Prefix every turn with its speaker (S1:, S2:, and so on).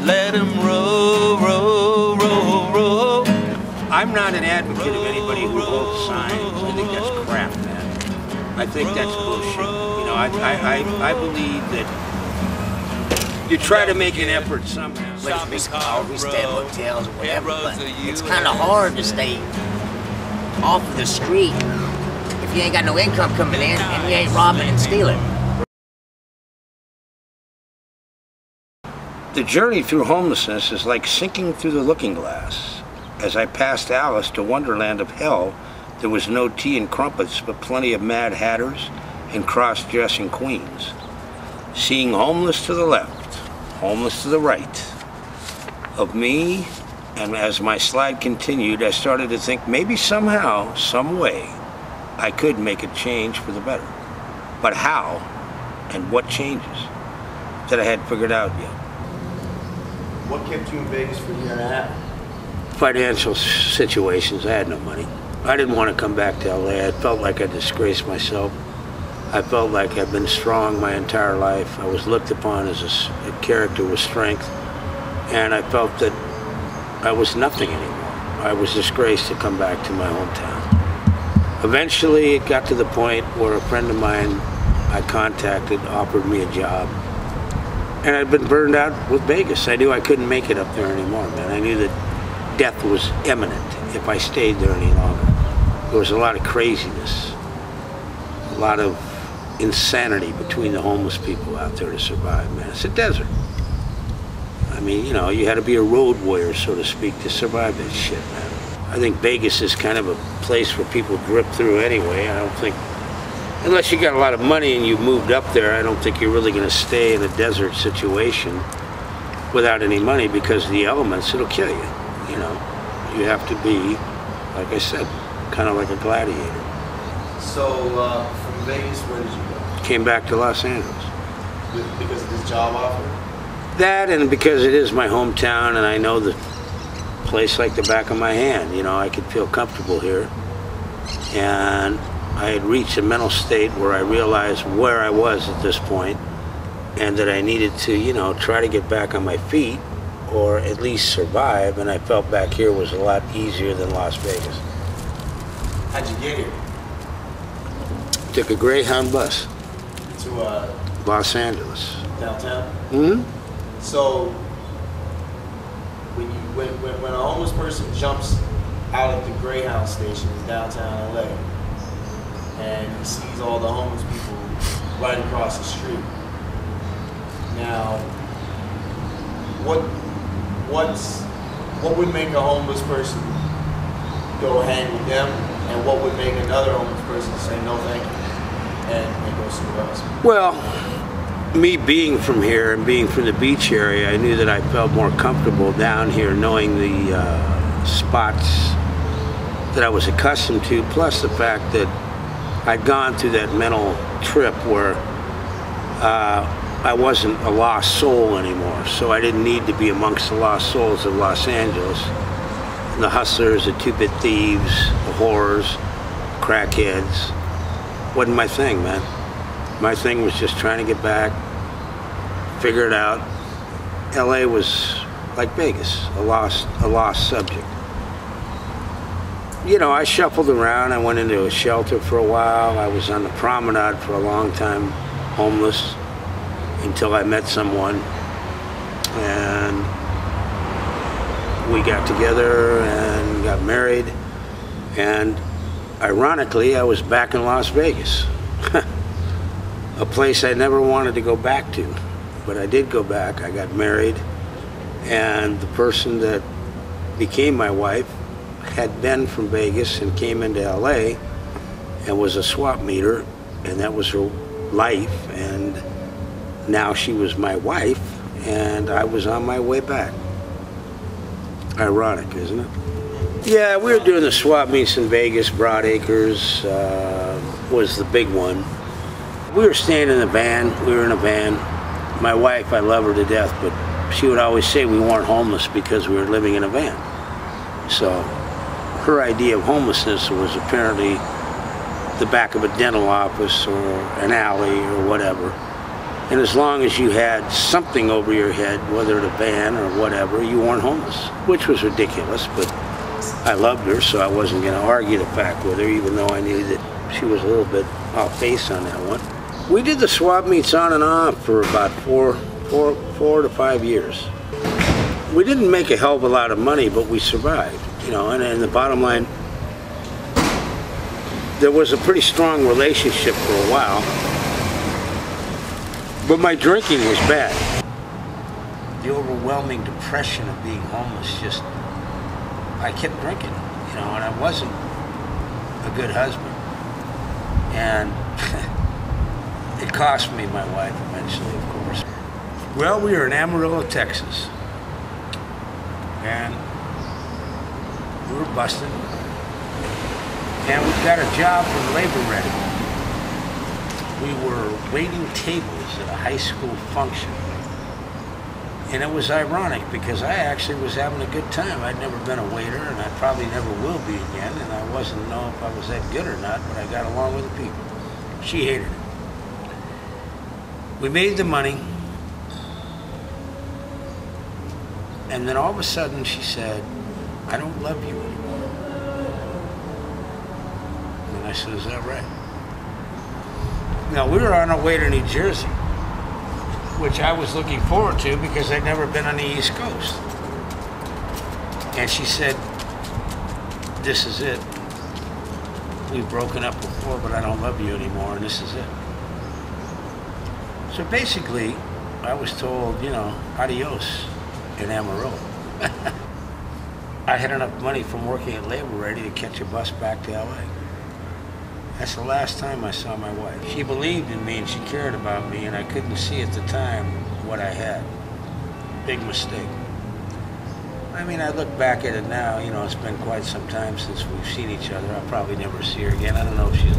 S1: let him roll, roll, roll, roll.
S2: I'm not an advocate of anybody who holds signs. I think that's crap, man. I think that's bullshit. You know, I believe that you try to make an effort somehow.
S3: Whether we stay at hotels or whatever, but it's kind of hard to stay off of the street if you ain't got no income coming in and you ain't robbing and stealing.
S2: The journey through homelessness is like sinking through the looking glass. As I passed Alice to Wonderland of Hell, there was no tea and crumpets, but plenty of Mad Hatters and cross-dressing queens. Seeing homeless to the left, homeless to the right of me, and as my slide continued, I started to think maybe somehow, some way, I could make a change for the better. But how and what changes that I hadn't figured out yet.
S4: What kept you in Vegas for a year and a half?
S2: Financial situations. I had no money. I didn't want to come back to LA. I felt like I disgraced myself. I felt like I'd been strong my entire life. I was looked upon as a character with strength, and I felt that I was nothing anymore. I was disgraced to come back to my hometown. Eventually, it got to the point where a friend of mine I contacted offered me a job. And I'd been burned out with Vegas. I knew I couldn't make it up there anymore, man. I knew that death was imminent if I stayed there any longer. There was a lot of craziness, a lot of insanity between the homeless people out there to survive, man. It's a desert. I mean, you know, you had to be a road warrior, so to speak, to survive that shit, man. I think Vegas is kind of a place where people drip through anyway. I don't think, unless you got a lot of money and you moved up there, I don't think you're really going to stay in a desert situation without any money, because the elements, it'll kill you. You know, you have to be, like I said, kind of like a gladiator.
S4: So, from Vegas, where did you go?
S2: Came back to Los Angeles.
S4: Because of this job offer?
S2: That, and because it is my hometown and I know the place like the back of my hand. You know, I could feel comfortable here. And I had reached a mental state where I realized where I was at this point, and that I needed to, you know, try to get back on my feet, or at least survive, and I felt back here was a lot easier than Las Vegas.
S4: How'd you get here?
S2: Took a Greyhound bus.
S4: To
S2: Los Angeles.
S4: Downtown?
S2: Mm-hmm.
S4: So, when a homeless person jumps out of the Greyhound station in downtown LA, and he sees all the homeless people right across the street. Now, what would make a homeless person go hang with them, and what would make another homeless person say no thank you and go somewhere else?
S2: Well, me being from here and being from the beach area, I knew that I felt more comfortable down here, knowing the spots that I was accustomed to, plus the fact that I'd gone through that mental trip where I wasn't a lost soul anymore, so I didn't need to be amongst the lost souls of Los Angeles. The hustlers, the two-bit thieves, the whores, crackheads. Wasn't my thing, man. My thing was just trying to get back, figure it out. LA was like Vegas, a lost subject. You know, I shuffled around. I went into a shelter for a while. I was on the promenade for a long time, homeless, until I met someone. And we got together and got married. And ironically, I was back in Las Vegas. A place I never wanted to go back to. But I did go back. I got married. And the person that became my wife had been from Vegas and came into LA and was a swap meter, and that was her life, and now she was my wife, and I was on my way back. Ironic, isn't it? Yeah, we were doing the swap meets in Vegas. Broadacres was the big one. We were staying in a van. We were in a van. My wife, I love her to death, but she would always say we weren't homeless because we were living in a van. So her idea of homelessness was apparently the back of a dental office or an alley or whatever. And as long as you had something over your head, whether it a van or whatever, you weren't homeless, which was ridiculous, but I loved her, so I wasn't going to argue the fact with her, even though I knew that she was a little bit off base on that one. We did the swap meets on and off for about four to 5 years. We didn't make a hell of a lot of money, but we survived, you know, and the bottom line, there was a pretty strong relationship for a while, but my drinking was bad. The overwhelming depression of being homeless, just, I kept drinking, you know, and I wasn't a good husband. And it cost me my wife eventually, of course. Well, we were in Amarillo, Texas, and we were busted. And we got a job from Labor Ready. We were waiting tables at a high school function. And it was ironic because I actually was having a good time. I'd never been a waiter, and I probably never will be again, and I wasn't know if I was that good or not, but I got along with the people. She hated it. We made the money, and then all of a sudden she said, "I don't love you anymore." And I said, "Is that right?" Now, we were on our way to New Jersey, which I was looking forward to because I'd never been on the East Coast. And she said, "This is it. We've broken up before, but I don't love you anymore, and this is it." So basically, I was told, you know, adios in Amarillo. I had enough money from working at Labor Ready to catch a bus back to LA. That's the last time I saw my wife. She believed in me and she cared about me, and I couldn't see at the time what I had. Big mistake. I mean, I look back at it now, you know, it's been quite some time since we've seen each other. I'll probably never see her again. I don't know if she's